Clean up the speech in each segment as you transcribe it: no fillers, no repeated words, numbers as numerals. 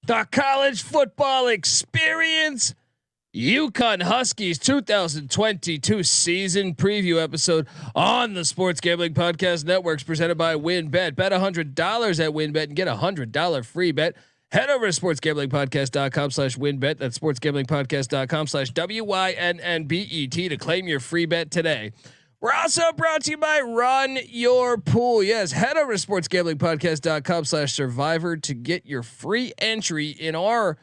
The college football experience. UConn Huskies 2022 season preview episode on the Sports Gambling Podcast Networks, presented by WynnBET. Bet $100 at WynnBET and get $100 free bet. Head over to sportsgamblingpodcast.com/WynnBET. That's sportsgamblingpodcast.com/WYNNBET to claim your free bet today. We're also brought to you by Run Your Pool. Yes, head over to sportsgamblingpodcast.com/survivor to get your free entry in our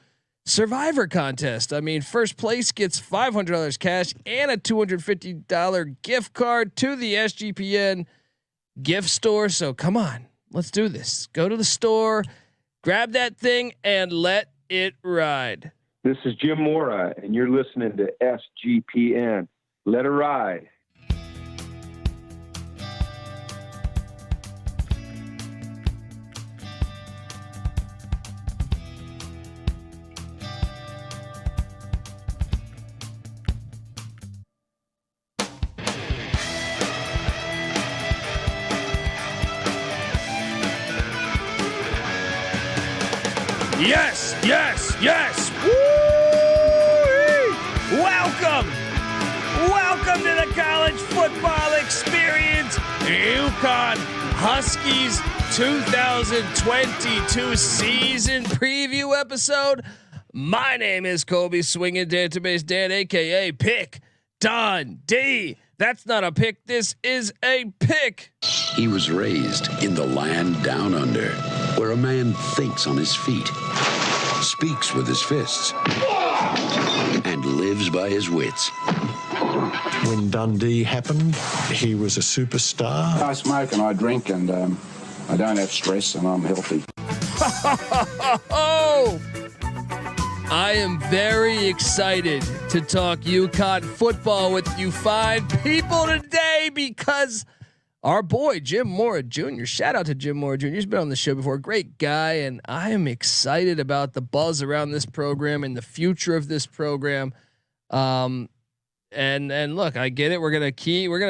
Survivor contest. I mean, first place gets $500 cash and a $250 gift card to the SGPN gift store. So come on, let's do this. Go to the store, grab that thing, and let it ride. This is Jim Mora, and you're listening to SGPN. Let it ride. Yes, yes, yes. Woo! Welcome to the college football experience. UConn Huskies 2022 season preview episode. My name is Colby Swinging Database Dan, aka Pick Dundee. That's not a pick. This is a pick. He was raised in the land down under, where a man thinks on his feet, speaks with his fists, and lives by his wits. When Dundee happened, he was a superstar. I smoke and I drink and I don't have stress and I'm healthy. I am very excited to talk UConn football with you fine people today because our boy Jim Mora Jr. Shout out to Jim Mora Jr. He's been on the show before. Great guy, and I am excited about the buzz around this program and the future of this program. And look, I get it. We're gonna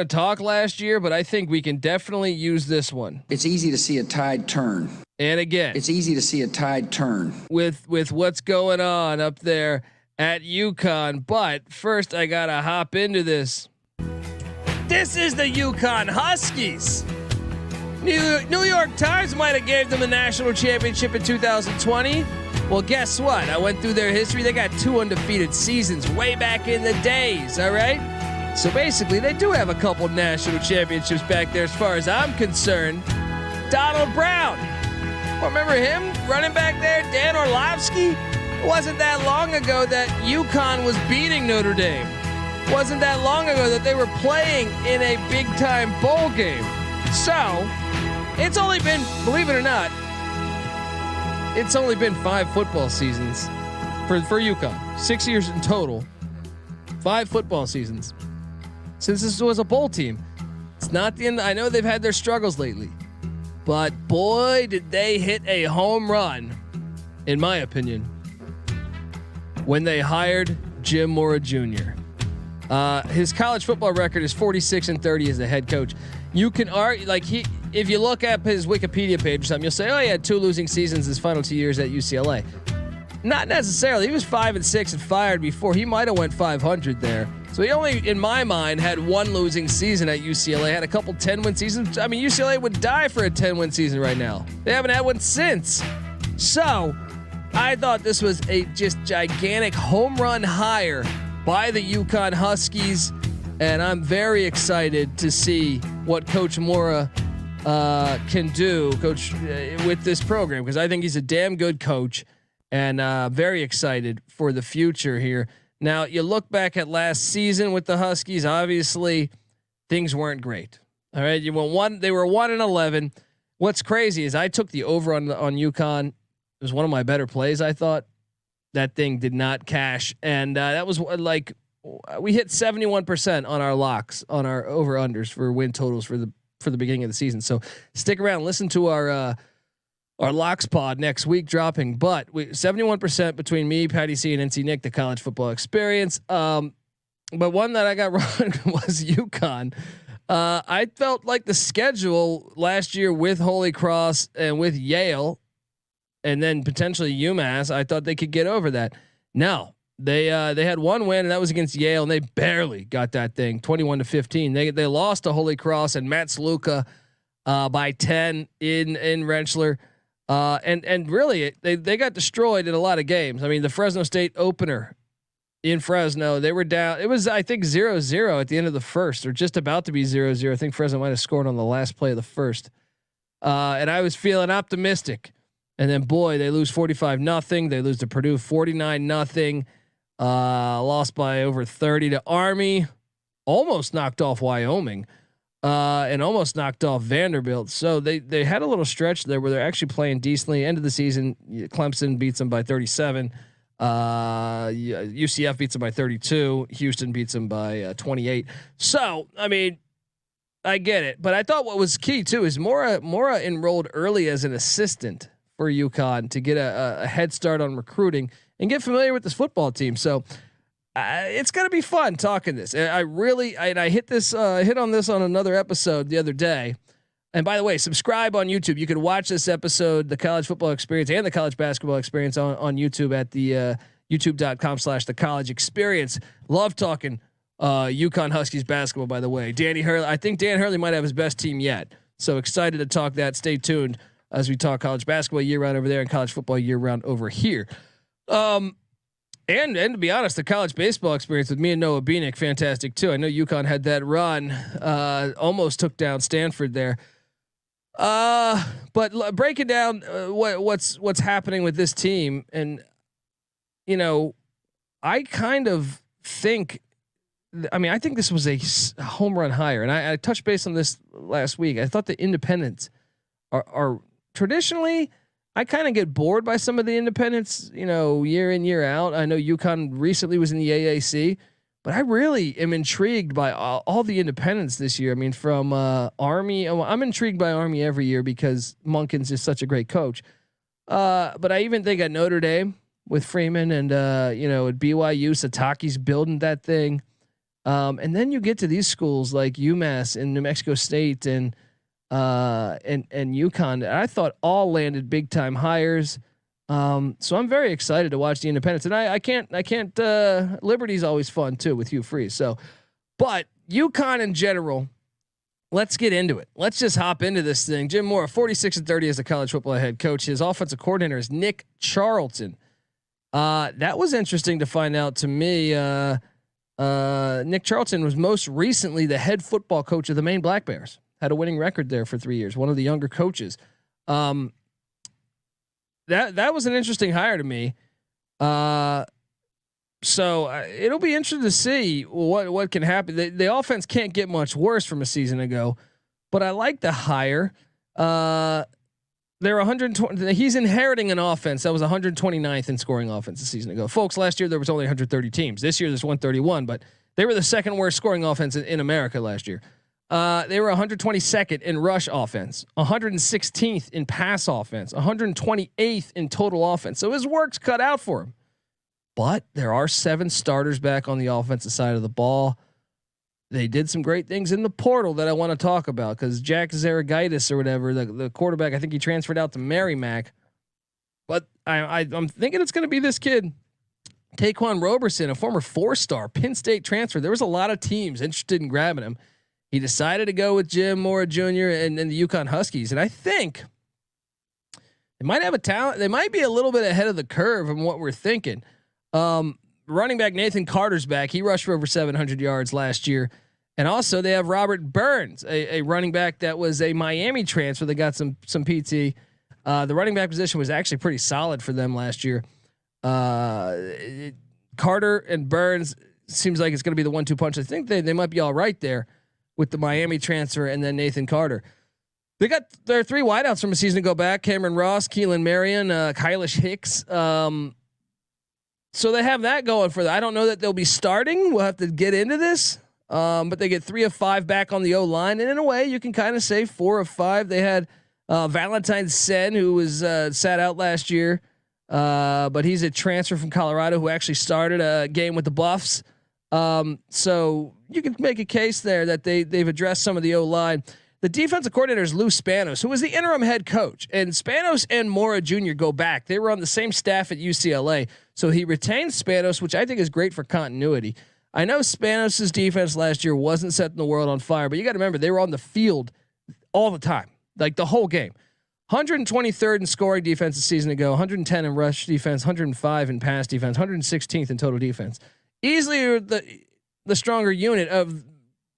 talk last year, but I think we can definitely use this one. It's easy to see a tide turn. And again, it's easy to see a tide turn with what's going on up there at UConn. But first, I gotta hop into this. This is the UConn Huskies. New York Times might have gave them the national championship in 2020. Well, guess what? I went through their history. They got 2 undefeated seasons way back in the days. All right. So basically, they do have a couple national championships back there, as far as I'm concerned. Donald Brown. Remember him running back there? Dan Orlovsky? It wasn't that long ago that UConn was beating Notre Dame. It wasn't that long ago that they were playing in a big time bowl game. So it's only been, believe it or not, it's only been 5 football seasons for UConn. 6 years in total. 5 football seasons since this was a bowl team. It's not the end. I know they've had their struggles lately, but boy, did they hit a home run, in my opinion, when they hired Jim Mora Jr. His college football record is 46-30 as the head coach. You can argue, if you look up his Wikipedia page or something, you'll say, oh, he had 2 losing seasons his final 2 years at UCLA. Not necessarily. He was 5-6 and fired before. He might have went 500 there. So he only, in my mind, had 1 losing season at UCLA. Had a couple 10-win seasons. I mean, UCLA would die for a 10-win season right now. They haven't had one since. So I thought this was a just gigantic home run hire by the UConn Huskies, and I'm very excited to see what Coach Mora can do, with this program, because I think he's a damn good coach, and very excited for the future here. Now, you look back at last season with the Huskies. Obviously, things weren't great. All right, they were 1-11. What's crazy is I took the over on UConn. It was one of my better plays, I thought. That thing did not cash, and that was like we hit 71% on our locks, on our over unders for win totals for the beginning of the season. So stick around, listen to our locks pod next week dropping. But 71% between me, Patty C, and NC Nick, the college football experience. But one that I got wrong was UConn. I felt like the schedule last year with Holy Cross and with Yale and then potentially UMass. I thought they could get over that. No, they had one win, and that was against Yale, and they barely got that thing 21-15. They lost to Holy Cross and Matt Sluka by 10 in Rensselaer. And really they got destroyed in a lot of games. I mean, the Fresno State opener in Fresno, they were down. It was, I think, 0-0 at the end of the first, or just about to be 0-0. I think Fresno might have scored on the last play of the first. And I was feeling optimistic. And then boy, they lose 45-0. They lose to Purdue 49-0. Lost by over 30 to Army. Almost knocked off Wyoming. And almost knocked off Vanderbilt. So they had a little stretch there where they're actually playing decently. End of the season, Clemson beats them by 37. UCF beats them by 32. Houston beats them by 28. So, I mean, I get it. But I thought what was key too is Mora enrolled early as an assistant for UConn to get a head start on recruiting and get familiar with this football team. So it's gonna be fun talking this. I hit on this on another episode the other day. And by the way, subscribe on YouTube. You can watch this episode, the college football experience and the college basketball experience on YouTube at the youtube.com/the college experience. Love talking UConn Huskies basketball, by the way. Danny Hurley, I think Dan Hurley might have his best team yet. So excited to talk that. Stay tuned as we talk college basketball year round over there and college football year round over here. And to be honest, the college baseball experience with me and Noah Beanick, fantastic too. I know UConn had that run, almost took down Stanford there. But breaking down what's happening with this team, and you know, I kind of think, I think this was a home run hire, and I touched base on this last week. I thought the independents are traditionally. I kind of get bored by some of the independents, year in, year out. I know UConn recently was in the AAC, but I really am intrigued by all the independents this year. I mean, from Army, I'm intrigued by Army every year because Monken's just such a great coach. But I even think at Notre Dame with Freeman and, at BYU, Sataki's building that thing. And then you get to these schools like UMass and New Mexico State and UConn. I thought all landed big time hires. So I'm very excited to watch the independents, and I can't Liberty's always fun too with Hugh Freeze. So, but UConn in general, let's get into it. Let's just hop into this thing. Jim Mora, 46-30 as a college football head coach. His offensive coordinator is Nick Charlton. That was interesting to find out to me. Nick Charlton was most recently the head football coach of the Maine Black Bears. Had a winning record there for 3 years. One of the younger coaches. That was an interesting hire to me. So it'll be interesting to see what can happen. The offense can't get much worse from a season ago, but I like the hire. They're 120. He's inheriting an offense that was 129th in scoring offense a season ago. Folks, last year there was only 130 teams. This year there's 131, but they were the second worst scoring offense in America last year. They were 122nd in rush offense, 116th in pass offense, 128th in total offense. So his work's cut out for him. But there are 7 starters back on the offensive side of the ball. They did some great things in the portal that I want to talk about because Jack Zaragaitis or whatever, the quarterback, I think he transferred out to Merrimack. But I'm thinking it's going to be this kid, Ta'Quan Roberson, a former 4-star Penn State transfer. There was a lot of teams interested in grabbing him. He decided to go with Jim Mora Jr. and the UConn Huskies. And I think they might have a talent. They might be a little bit ahead of the curve from what we're thinking. Running back Nathan Carter's back. He rushed for over 700 yards last year. And also they have Robert Burns, a running back that was a Miami transfer that got some PT. The running back position was actually pretty solid for them last year. Carter and Burns seems like it's going to be the 1-2 punch. I think they might be all right there with the Miami transfer and then Nathan Carter. They got their 3 wideouts from a season ago back: Cameron Ross, Keelan Marion, Kylish Hicks. So they have that going for them. I don't know that they'll be starting. We'll have to get into this. But they get 3 of 5 back on the O line, and in a way, you can kind of say 4 of 5. They had Valentine Sen, who was sat out last year, but he's a transfer from Colorado who actually started a game with the Buffs. So you can make a case there that they've addressed some of the O line. The defensive coordinator is Lou Spanos, who was the interim head coach. And Spanos and Mora Jr. go back. They were on the same staff at UCLA. So he retained Spanos, which I think is great for continuity. I know Spanos' defense last year wasn't setting the world on fire, but you got to remember they were on the field all the time, like the whole game. 123rd in scoring defense a season ago, 110 in rush defense, 105 in pass defense, 116th in total defense. Easily the stronger unit of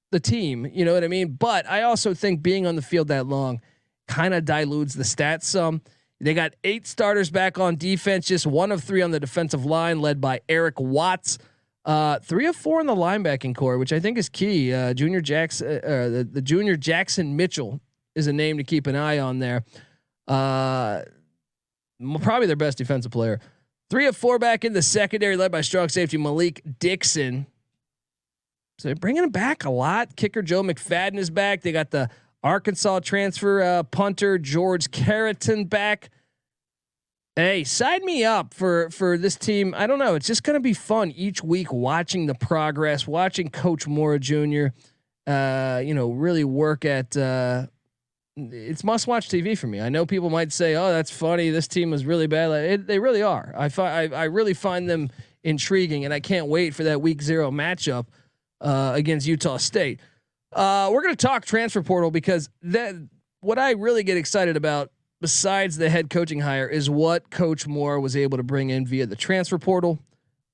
the team, you know what I mean? But I also think being on the field that long kind of dilutes the stats some. They got 8 starters back on defense, just 1 of 3 on the defensive line, led by Eric Watts. 3 of 4 in the linebacking core, which I think is key. Junior Jackson, the junior Jackson Mitchell is a name to keep an eye on there. Probably their best defensive player. 3 of 4 back in the secondary, led by strong safety Malik Dixon. So they're bringing him back a lot. Kicker Joe McFadden is back. They got the Arkansas transfer punter George Carrington back. Hey, sign me up for this team. I don't know. It's just going to be fun each week watching the progress, watching Coach Mora Jr. Really work at. It's must-watch TV for me. I know people might say, "Oh, that's funny. This team was really bad." They really are. I really find them intriguing, and I can't wait for that Week 0 matchup against Utah State. We're going to talk transfer portal because what I really get excited about, besides the head coaching hire, is what Coach Moore was able to bring in via the transfer portal.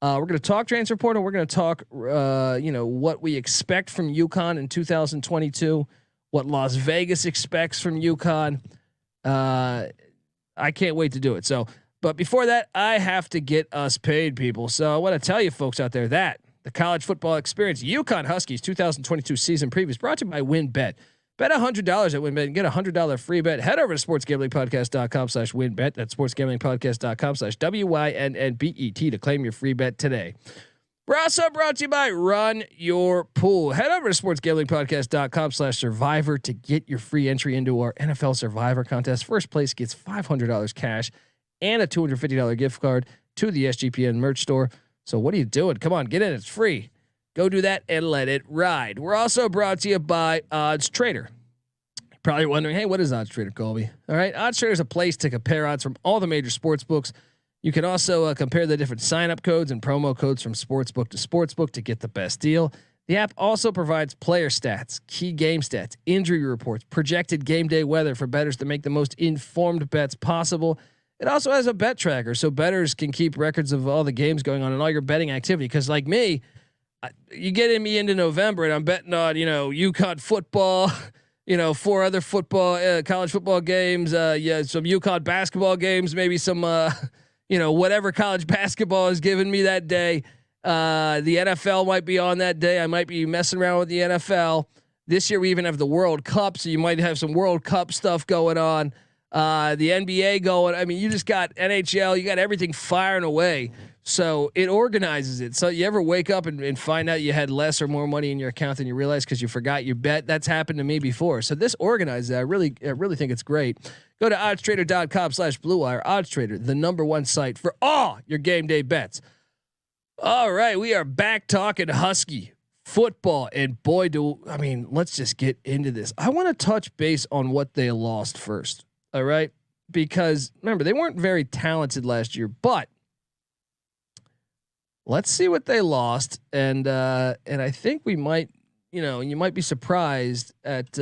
We're going to talk transfer portal. We're going to talk, what we expect from UConn in 2022, what Las Vegas expects from UConn. I can't wait to do it. But before that, I have to get us paid, people. So I want to tell you folks out there that the college football experience, UConn Huskies 2022 season preview is brought to you by WinBet. Bet $100 at WinBet and get a $100 free bet. Head over to sportsgamblingpodcast.com/winbet. That's sportsgamblingpodcast.com/WINNBET to claim your free bet today. We're also brought to you by Run Your Pool. Head over to sportsgamblingpodcast.com/survivor to get your free entry into our NFL Survivor contest. First place gets $500 cash and a $250 gift card to the SGPN merch store. So what are you doing? Come on, get in. It's free. Go do that and let it ride. We're also brought to you by Odds Trader. You're probably wondering, hey, what is Odds Trader, Colby? All right, Odds Trader is a place to compare odds from all the major sports books. You can also compare the different sign-up codes and promo codes from sportsbook to sportsbook to get the best deal. The app also provides player stats, key game stats, injury reports, projected game day weather for bettors to make the most informed bets possible. It also has a bet tracker, so bettors can keep records of all the games going on and all your betting activity. Because like me, you get me into November and I'm betting on, UConn football, 4 other football, college football games, some UConn basketball games, maybe some, whatever college basketball is giving me that day. The NFL might be on that day. I might be messing around with the NFL. This year we even have the World Cup, so you might have some World Cup stuff going on. The NBA going. I mean, you just got NHL. You got everything firing away. So it organizes it. So you ever wake up and find out you had less or more money in your account than you realized because you forgot your bet? That's happened to me before. So this organizes it. I really think it's great. Go to oddstrader.com/Blue Wire. OddsTrader, the #1 site for all your game day bets. All right, we are back talking Husky football, and boy, let's just get into this. I want to touch base on what they lost first. All right, because remember they weren't very talented last year, but let's see what they lost, and I think we might, you might be surprised at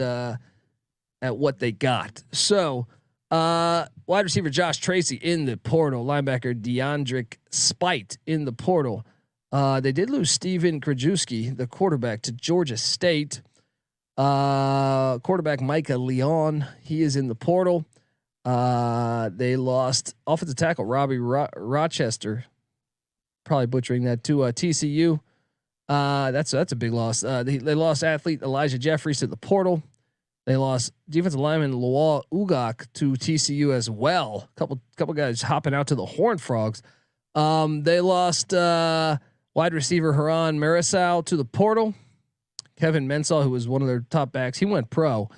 what they got. So, wide receiver Josh Tracy in the portal, linebacker DeAndre Spite in the portal. They did lose Steven Krajewski, the quarterback, to Georgia State. Quarterback Micah Leon, he is in the portal. They lost offensive tackle Robbie Rochester. Probably butchering that to TCU. That's a big loss. They lost athlete Elijah Jeffries to the portal. They lost defensive lineman Lawal Ugok to TCU as well. Couple guys hopping out to the Horned Frogs. They lost wide receiver Haran Marisal to the portal. Kevin Mensah, who was one of their top backs, he went pro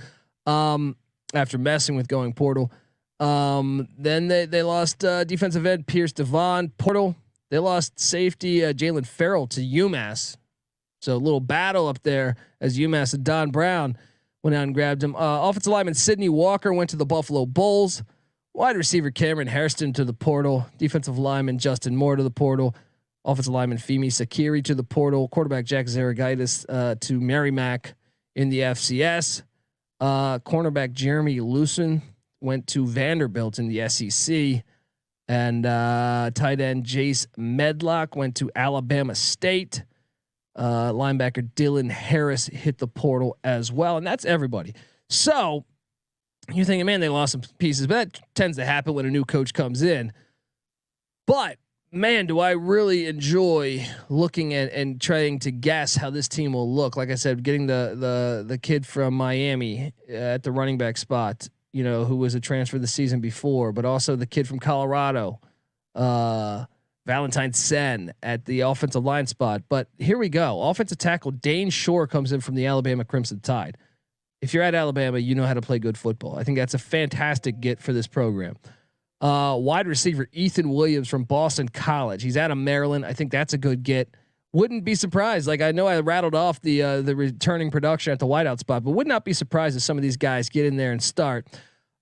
after messing with going portal. Then they lost defensive end Pierce Devon portal. They lost safety Jalen Farrell to UMass. So a little battle up there as UMass and Don Brown went out and grabbed him. Offensive lineman Sidney Walker went to the Buffalo Bulls. Wide receiver Cameron Hairston to the portal. Defensive lineman Justin Moore to the portal. Offensive lineman Femi Sakiri to the portal. Quarterback Jack Zaragaitis to Merrimack in the FCS. Cornerback Jeremy Lucen went to Vanderbilt in the SEC. And tight end Jace Medlock went to Alabama State. Linebacker Dylan Harris hit the portal as well. And that's everybody. So you're thinking, man, they lost some pieces, but that tends to happen when a new coach comes in. But man, do I really enjoy looking at and trying to guess how this team will look. Like I said, getting the kid from Miami at the running back spot, you know, who was a transfer the season before, but also the kid from Colorado, Valentine Sen at the offensive line spot. But here we go. Offensive tackle Dane Shore comes in from the Alabama Crimson Tide. If you're at Alabama, you know how to play good football. I think that's a fantastic get for this program. Wide receiver Ethan Williams from Boston College. He's out of Maryland. I think that's a good get. Wouldn't be surprised. Like I know I rattled off the returning production at the wideout spot, but would not be surprised if some of these guys get in there and start.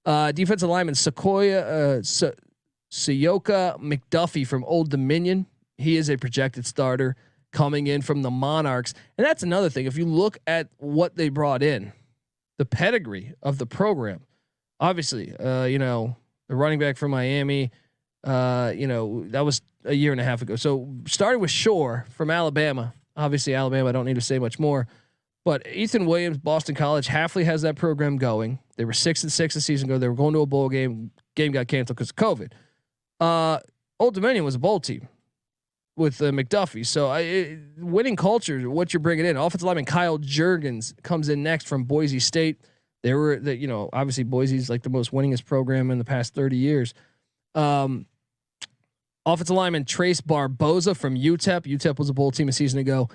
Defensive lineman Sayoka McDuffie from Old Dominion. He is a projected starter coming in from the Monarchs. And that's another thing. If you look at what they brought in, the pedigree of the program, obviously, you know, the running back from Miami, you know, that was a year and a half ago. So started with Shore from Alabama. Obviously, Alabama, I don't need to say much more. But Ethan Williams, Boston College, Hafley has that program going. They were 6-6 a season ago. They were going to a bowl game. Game got canceled because of COVID. Old Dominion was a bowl team with McDuffie. So winning culture, what you're bringing in. Offensive lineman Kyle Juergens comes in next from Boise State. They were, you know, obviously Boise's like the most winningest program in the past 30 years. Offensive lineman Trace Barboza from UTEP. UTEP was a bowl team a season ago.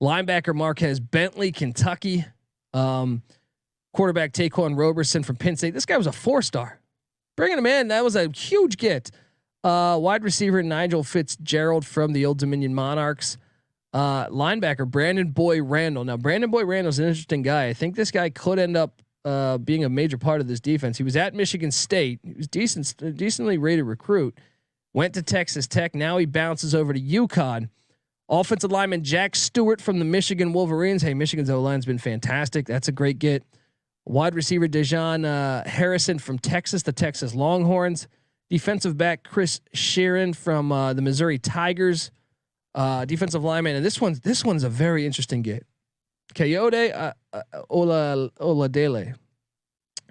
Linebacker Marquez Bentley, Kentucky. Quarterback Ta'Quan Roberson from Penn State. This guy was a 4-star. Bringing him in, that was a huge get. Wide receiver Nigel Fitzgerald from the Old Dominion Monarchs. Linebacker Brandon Boy Randall. Now Brandon Boy Randall's an interesting guy. I think this guy could end up being a major part of this defense. He was at Michigan State. He was decently rated recruit. Went to Texas Tech. Now he bounces over to UConn. Offensive lineman Jack Stewart from the Michigan Wolverines. Hey, Michigan's O-line's been fantastic. That's a great get. Wide receiver Dajon Harrison from Texas, the Texas Longhorns. Defensive back Chris Sheeran from the Missouri Tigers. Defensive lineman, and this one's a very interesting get. Coyote Oladele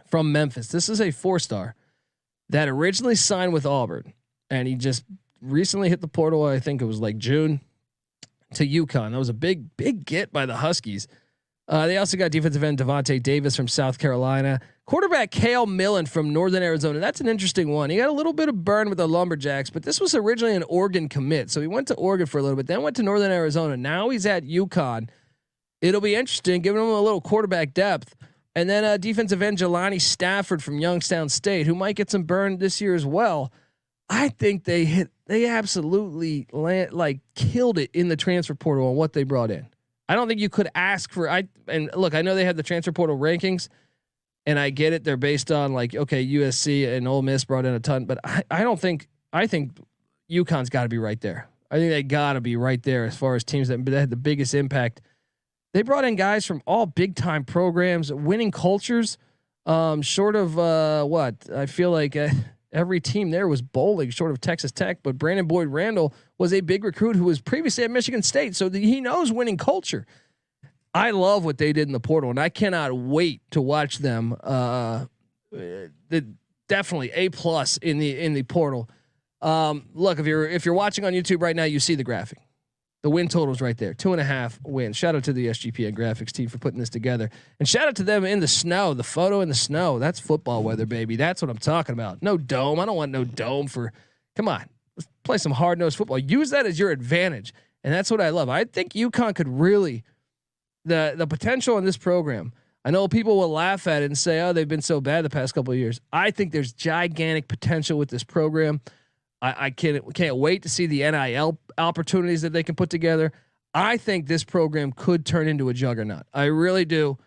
from Memphis. This is a 4-star that originally signed with Auburn, and he just recently hit the portal. I think it was like June to UConn. That was a big get by the Huskies. They also got defensive end Devontae Davis from South Carolina. Quarterback Cale Millen from Northern Arizona. That's an interesting one. He got a little bit of burn with the Lumberjacks, but this was originally an Oregon commit. So he went to Oregon for a little bit, then went to Northern Arizona. Now he's at UConn. It'll be interesting, giving him a little quarterback depth. And then defensive end Jelani Stafford from Youngstown State, who might get some burn this year as well. I think they absolutely killed it in the transfer portal on what they brought in. I don't think you could ask for and look, I know they have the transfer portal rankings, and I get it. They're based on like, okay, USC and Ole Miss brought in a ton, but I think UConn's got to be right there. I think they got to be right there as far as teams that had the biggest impact. They brought in guys from all big time programs, winning cultures. Short of what I feel like every team there was bowling, short of Texas Tech. But Brandon Boyd Randall was a big recruit who was previously at Michigan State, so he knows winning culture. I love what they did in the portal, and I cannot wait to watch them. Definitely A+ in the portal. Look, if you're watching on YouTube right now, you see the graphic. The win total's right there, 2.5 wins. Shout out to the SGPN graphics team for putting this together, and shout out to them in the snow. The photo in the snow, that's football weather, baby. That's what I'm talking about. No dome. I don't want no dome for. Come on, let's play some hard nosed football. Use that as your advantage, and that's what I love. I think UConn could really the potential in this program. I know people will laugh at it and say, "Oh, they've been so bad the past couple of years." I think there's gigantic potential with this program. I can't wait to see the NIL opportunities that they can put together. I think this program could turn into a juggernaut. I really do.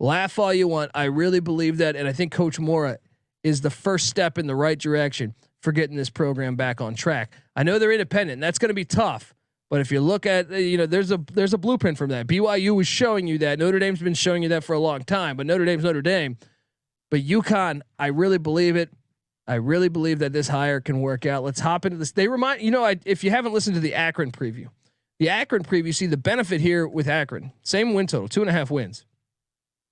Laugh all you want. I really believe that, and I think Coach Mora is the first step in the right direction for getting this program back on track. I know they're independent, and that's going to be tough. But if you look at, there's a blueprint from that. BYU was showing you that. Notre Dame's been showing you that for a long time. But Notre Dame's Notre Dame. But UConn, I really believe it. I really believe that this hire can work out. Let's hop into this. They remind if you haven't listened to the Akron preview, see the benefit here with Akron. Same win total, 2.5 wins.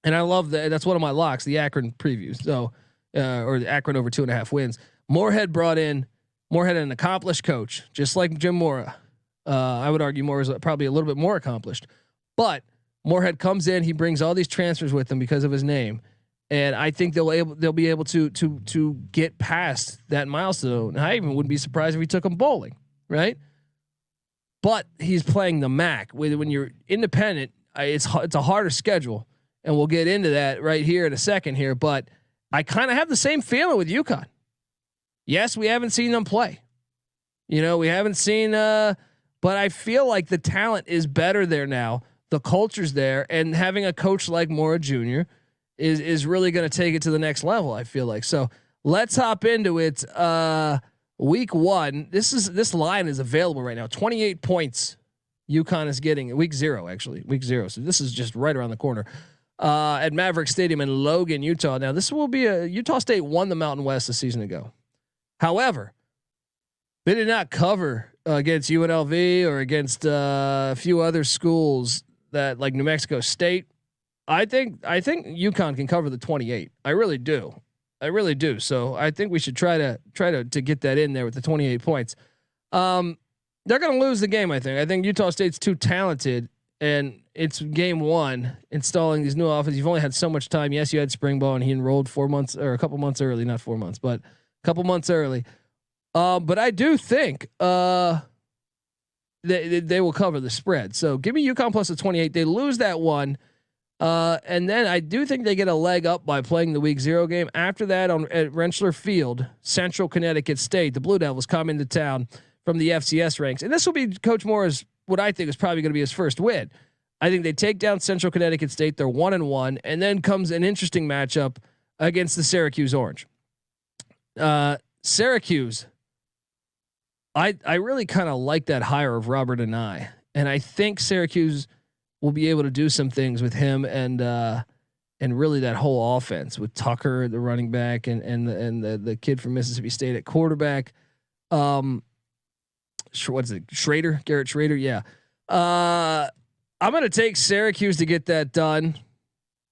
And I love that. That's one of my locks, the Akron preview. So, or the Akron over 2.5 wins. Moorhead an accomplished coach, just like Jim Mora. I would argue Mora is probably a little bit more accomplished, but Moorhead comes in. He brings all these transfers with him because of his name, and I think they'll be able to get past that milestone. I even wouldn't be surprised if he took them bowling, right? But he's playing the MAC. When you're independent, it's a harder schedule. And we'll get into that right here in a second here, but I kind of have the same feeling with UConn. Yes, we haven't seen them play. We haven't seen, but I feel like the talent is better there now. The culture's there, and having a coach like Mora Jr. is really going to take it to the next level. I feel like. So let's hop into it. Week 1. This line is available right now. 28 points. UConn is getting week 0. So this is just right around the corner. At Maverick Stadium in Logan, Utah. Now this will be Utah State won the Mountain West a season ago. However, they did not cover against UNLV or against a few other schools that like New Mexico State. I think UConn can cover the 28. I really do. So I think we should try to get that in there with the 28 points. They're going to lose the game. I think Utah State's too talented. And it's game 1 installing these new offenses. You've only had so much time. Yes, you had spring ball and he enrolled 4 months or a couple months early, not 4 months, but a couple months early. But I do think they will cover the spread. So give me UConn plus the 28. They lose that one. And then I do think they get a leg up by playing the week 0 game. After that at Rentschler Field, Central Connecticut State, the Blue Devils come into town from the FCS ranks. And this will be Coach Mora's, what I think is probably going to be his first win. I think they take down Central Connecticut State. They're 1-1, and then comes an interesting matchup against the Syracuse Orange. Syracuse, I really kind of like that hire of Robert and I think Syracuse will be able to do some things with him and really that whole offense with Tucker, the running back, and the kid from Mississippi State at quarterback. What's it? Garrett Schrader. Yeah. I'm going to take Syracuse to get that done.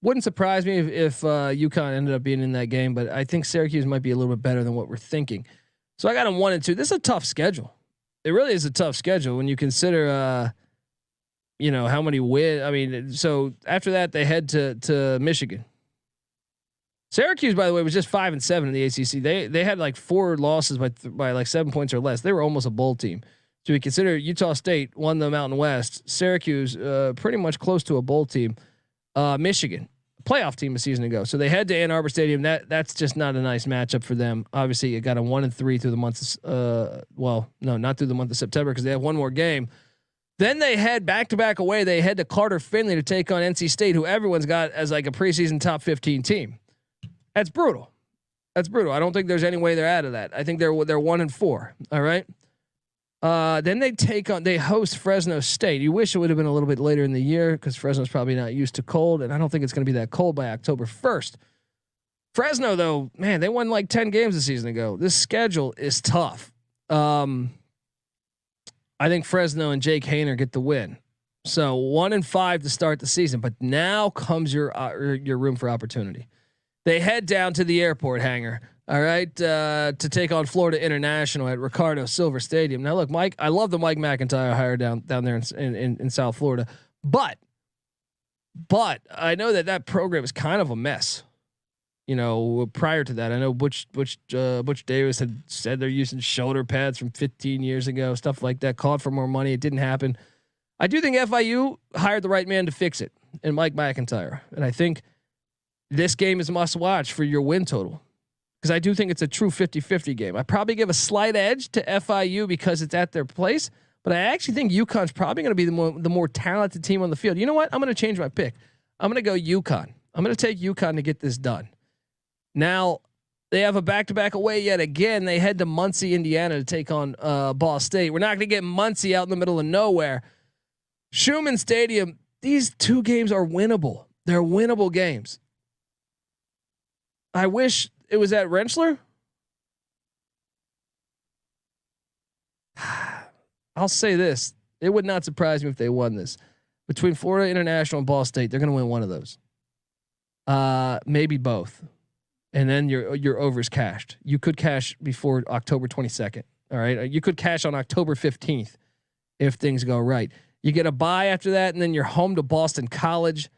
Wouldn't surprise me if UConn ended up being in that game, but I think Syracuse might be a little bit better than what we're thinking. So I got them 1-2. This is a tough schedule. It really is a tough schedule when you consider, how many wins. I mean, so after that they head to Michigan. Syracuse, by the way, was just 5-7 in the ACC. They had like 4 losses by like 7 points or less. They were almost a bowl team. So we consider Utah State won the Mountain West. Syracuse, pretty much close to a bowl team. Michigan, playoff team a season ago. So they head to Ann Arbor Stadium. That's just not a nice matchup for them. Obviously, it got a 1-3 through the month. Not through the month of September because they have one more game. Then they head back-to-back away. They head to Carter Finley to take on NC State, who everyone's got as like a preseason top 15 team. That's brutal. I don't think there's any way they're out of that. I think they're 1-4. All right. Then they host Fresno State. You wish it would have been a little bit later in the year because Fresno's probably not used to cold, and I don't think it's going to be that cold by October 1st. Fresno, though, man, they won like 10 games a season ago. This schedule is tough. I think Fresno and Jake Haener get the win. So 1-5 to start the season, but now comes your room for opportunity. They head down to the airport hangar. All right, to take on Florida International at Ricardo Silver Stadium. Now, look, Mike, I love the Mike McIntyre hire down there in South Florida, but I know that program is kind of a mess. Prior to that, I know Butch Davis had said they're using shoulder pads from 15 years ago, stuff like that. Called for more money, it didn't happen. I do think FIU hired the right man to fix it, and Mike McIntyre, and I think this game is must watch for your win total. Because I do think it's a true 50-50 game. I probably give a slight edge to FIU because it's at their place, but I actually think UConn's probably going to be the more talented team on the field. You know what? I'm going to change my pick. I'm going to go UConn I'm going to take UConn to get this done. Now they have a back-to-back away yet again. They head to Muncie, Indiana to take on Ball State. We're not going to get Muncie out in the middle of nowhere. Schumann Stadium. These two games are winnable. They're winnable games. I wish it was at Rentschler. I'll say this. It would not surprise me if they won this. Between Florida International and Ball State, they're going to win one of those. Maybe both. And then your over's cashed. You could cash before October 22nd. All right. You could cash on October 15th if things go right. You get a bye after that, and then you're home to Boston College.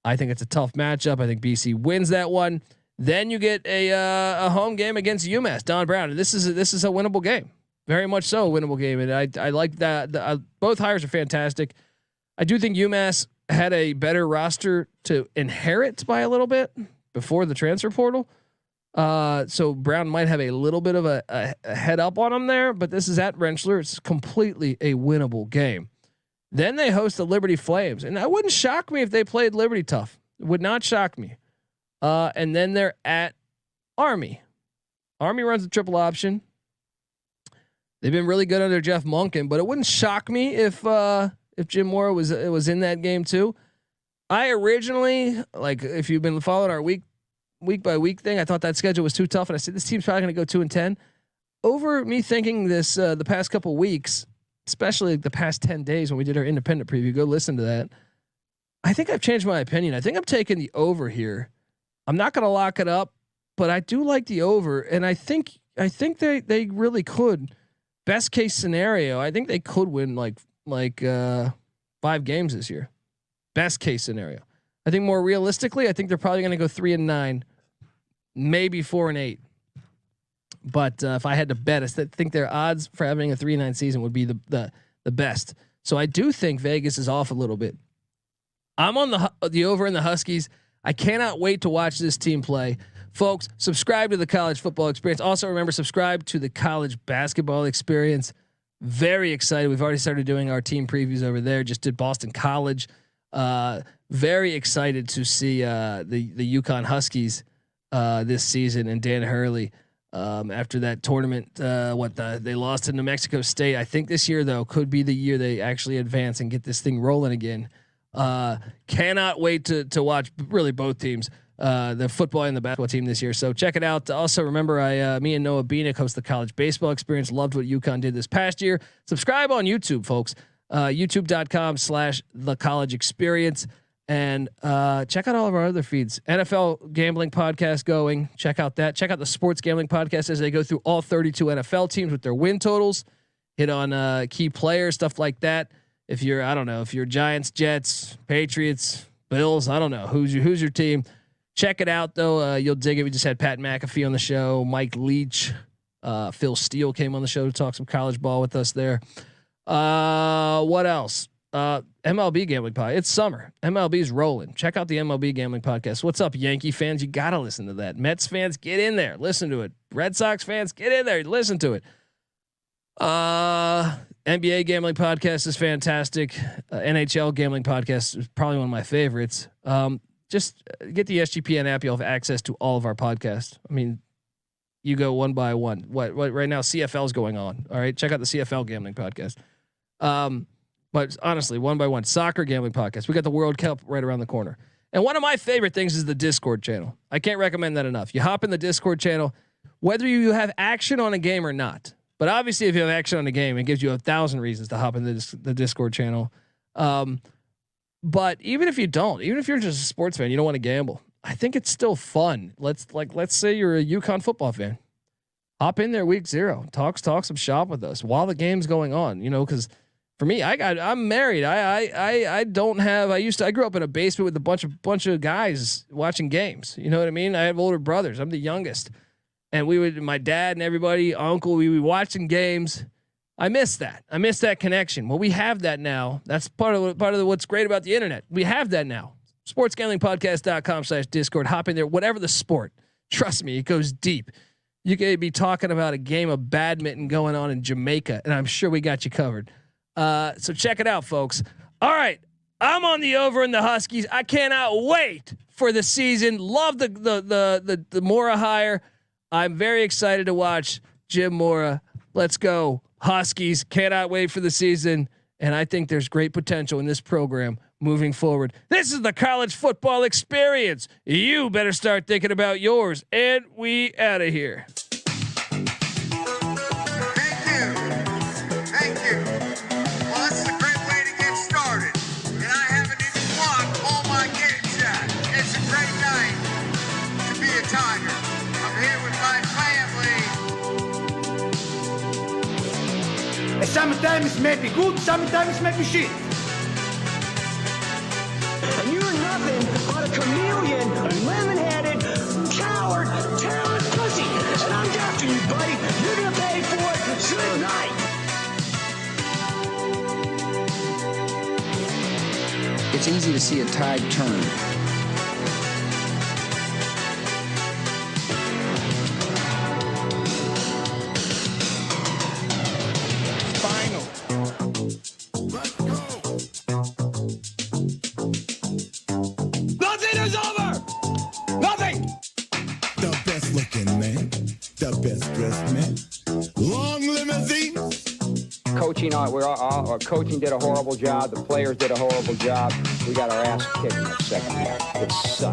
I think it's a tough matchup. I think BC wins that one. Then you get a home game against UMass, Don Brown. And this is a winnable game. Very much so a winnable game. And I like that. Both hires are fantastic. I do think UMass had a better roster to inherit by a little bit before the transfer portal. So Brown might have a little bit of a head up on them there, but this is at Rentschler. It's completely a winnable game. Then they host the Liberty Flames, and that wouldn't shock me if they played Liberty tough. It would not shock me. And then they're at Army. Army runs the triple option. They've been really good under Jeff Monken, but it wouldn't shock me if Jim Mora was in that game too. I originally, like, if you've been following our week by week thing, I thought that schedule was too tough, and I said this team's probably going to go 2-10. Over me thinking this the past couple weeks, especially the past 10 days when we did our independent preview, go listen to that. I think I've changed my opinion. I think I'm taking the over here. I'm not going to lock it up, but I do like the over, and I think they really could. Best case scenario, I think they could win like 5 games this year. Best case scenario. I think more realistically, I think they're probably going to go 3-9, maybe 4-8. But if I had to bet, I think their odds for having a 3-9 season would be the best. So I do think Vegas is off a little bit. I'm on the over in the Huskies. I cannot wait to watch this team play. Folks, subscribe to the College Football Experience. Also, remember, subscribe to the College Basketball Experience. Very excited. We've already started doing our team previews over there. Just did Boston College. Very excited to see the UConn Huskies this season and Dan Hurley after that tournament. They lost to New Mexico State. I think this year though could be the year they actually advance and get this thing rolling again. Cannot wait to watch really both teams. The football and the basketball team this year. So check it out. Also remember, me and Noah Beanick host the College Baseball Experience. Loved what UConn did this past year. Subscribe on YouTube, folks. YouTube.com/The College Experience, and check out all of our other feeds. NFL Gambling Podcast going. Check out that. Check out the Sports Gambling Podcast as they go through all 32 NFL teams with their win totals. Hit on key players, stuff like that. If you're Giants, Jets, Patriots, Bills, I don't know who's your team. Check it out though. You'll dig it. We just had Pat McAfee on the show. Mike Leach, Phil Steele came on the show to talk some college ball with us there. What else? MLB Gambling Pod. It's summer. MLB's rolling. Check out the MLB Gambling Podcast. What's up, Yankee fans? You gotta listen to that. Mets fans, get in there, listen to it. Red Sox fans, get in there, listen to it. NBA Gambling Podcast is fantastic. NHL Gambling Podcast is probably one of my favorites. Just get the SGPN app. You'll have access to all of our podcasts. I mean, you go one by one. What right now CFL is going on. All right. Check out the CFL Gambling Podcast. But honestly, one by one, Soccer Gambling Podcast. We got the World Cup right around the corner. And one of my favorite things is the Discord channel. I can't recommend that enough. You hop in the Discord channel, whether you have action on a game or not. But obviously if you have action on a game, it gives you 1,000 reasons to hop in the Discord channel. But even if you don't, even if you're just a sports fan, you don't want to gamble, I think it's still fun. Let's say you're a UConn football fan, hop in there week 0, talk some shop with us while the game's going on, cause for me, I'm married. I grew up in a basement with a bunch of guys watching games. You know what I mean? I have older brothers. I'm the youngest, and my dad and everybody, uncle, we were watching games. I miss that. I miss that connection. Well, we have that now. That's part of what's great about the internet. We have that now. sportsgamblingpodcast.com/Discord. Hop in there, whatever the sport. Trust me, it goes deep. You could be talking about a game of badminton going on in Jamaica, and I'm sure we got you covered. So check it out, folks. All right. I'm on the over in the Huskies. I cannot wait for the season. Love the Mora hire. I'm very excited to watch Jim Mora. Let's go Huskies. Cannot wait for the season. And I think there's great potential in this program moving forward. This is the college football experience. You better start thinking about yours. And we out of here. Thank you. Well, this is a great way to get started. And I haven't even won all my games yet. It's a great night to be a Tiger. I'm here with my family. Sometimes it may be good, sometimes it may be shit. And you're nothing but a chameleon, lemon-headed, coward, terrorist pussy. And I'm after you, buddy. You're gonna pay for it tonight. It's easy to see a tide turn. Nothing is over! Nothing! The best looking man, the best dressed man, long limousine. Coaching did a horrible job. The players did a horrible job. We got our ass kicked in the second half. It sucked.